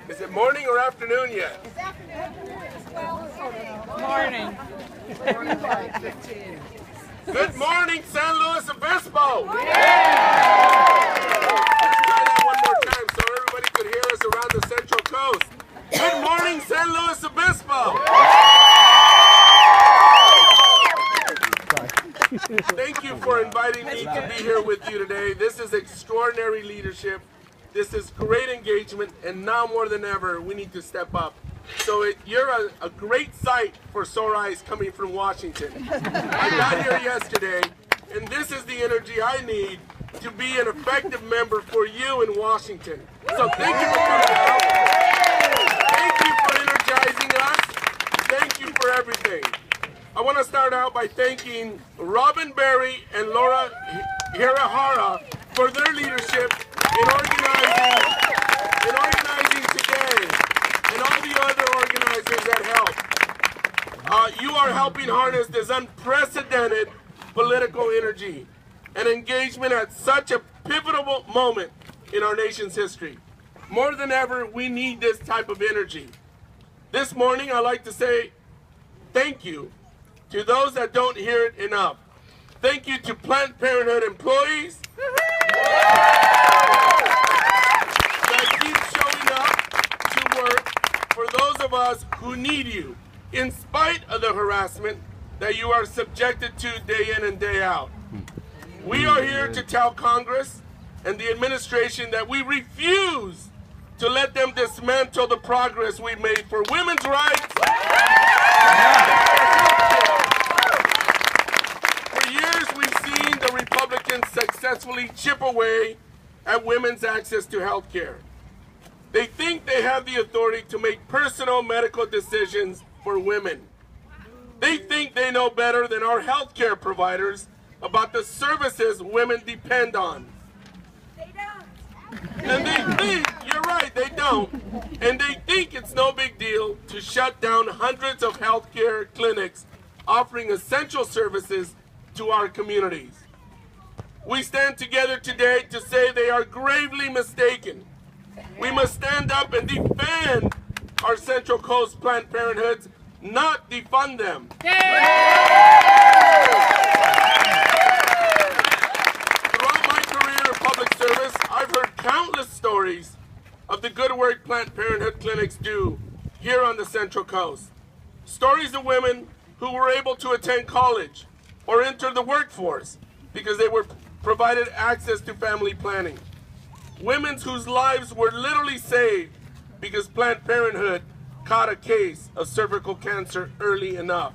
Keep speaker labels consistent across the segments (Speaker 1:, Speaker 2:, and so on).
Speaker 1: Is it morning or afternoon yet?
Speaker 2: It's afternoon.
Speaker 3: Morning.
Speaker 1: Good morning, San Luis Obispo. Let's try that one more time so everybody could hear us around the Central Coast. Good morning, San Luis Obispo. Thank you for inviting me to be here with you today. This is extraordinary leadership. This is great engagement, and now more than ever, we need to step up. So you're a great sight for sore eyes coming from Washington. I got here yesterday, and this is the energy I need to be an effective member for you in Washington. So thank you for coming out. Thank you for energizing us. Thank you for everything. I want to start out by thanking Robin Berry and Laura Hirahara for their leadership in organizing today, and all the other organizers that help. You are helping harness this unprecedented political energy and engagement at such a pivotal moment in our nation's history. More than ever, we need this type of energy. This morning, I'd like to say thank you to those that don't hear it enough. Thank you to Planned Parenthood employees that keep showing up to work for those of us who need you, in spite of the harassment that you are subjected to day in and day out. We are here to tell Congress and the administration that we refuse to let them dismantle the progress we've made for women's rights. For years, we've seen the Republicans successfully chip away at women's access to health care. They think they have the authority to make personal medical decisions for women. They think they know better than our health care providers about the services women depend on.
Speaker 2: They don't.
Speaker 1: And they think, you're right, they don't. And they think it's no big deal to shut down hundreds of healthcare clinics offering essential services to our communities. We stand together today to say they are gravely mistaken. We must stand up and defend our Central Coast Planned Parenthoods, not defund them. Throughout my career in public service, I've heard countless stories of the good work Planned Parenthood clinics do here on the Central Coast. Stories of women who were able to attend college or enter the workforce because they were provided access to family planning. Women whose lives were literally saved because Planned Parenthood caught a case of cervical cancer early enough.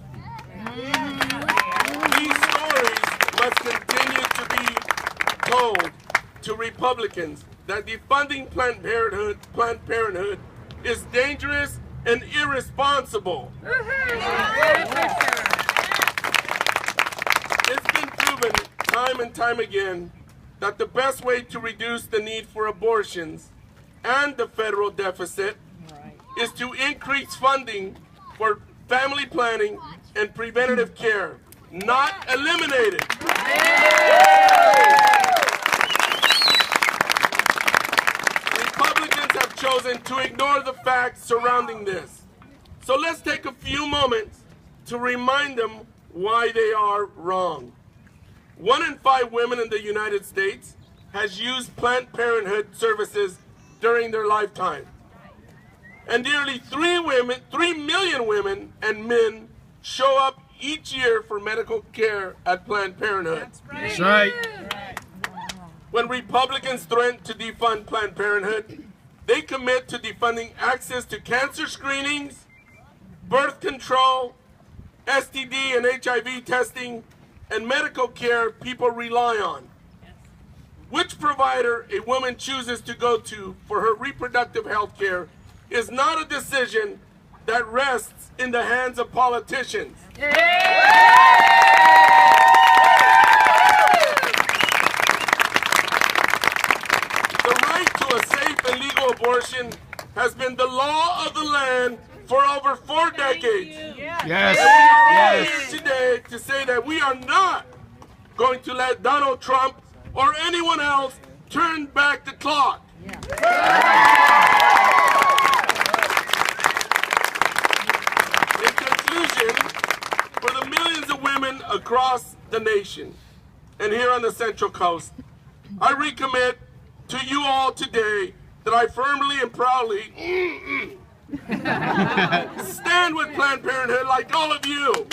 Speaker 1: These stories must continue to be told to Republicans that defunding Planned Parenthood is dangerous and irresponsible. It's been proven time and time again that the best way to reduce the need for abortions and the federal deficit is to increase funding for family planning and preventative care, not eliminate it. Republicans have chosen to ignore the facts surrounding this. So let's take a few moments to remind them why they are wrong. 1 in 5 women in the United States has used Planned Parenthood services during their lifetime. And nearly 3 million women and men show up each year for medical care at Planned Parenthood.
Speaker 3: That's right.
Speaker 1: When Republicans threaten to defund Planned Parenthood, they commit to defunding access to cancer screenings, birth control, STD and HIV testing, and medical care people rely on. Which provider a woman chooses to go to for her reproductive health care is not a decision that rests in the hands of politicians. The right to a safe and legal abortion has been the law of the land for over 4 decades.
Speaker 3: Yes.
Speaker 1: And we are all here today to say that we are not going to let Donald Trump or anyone else turn back the clock. across the nation and here on the Central Coast. I recommit to you all today that I firmly and proudly stand with Planned Parenthood like all of you.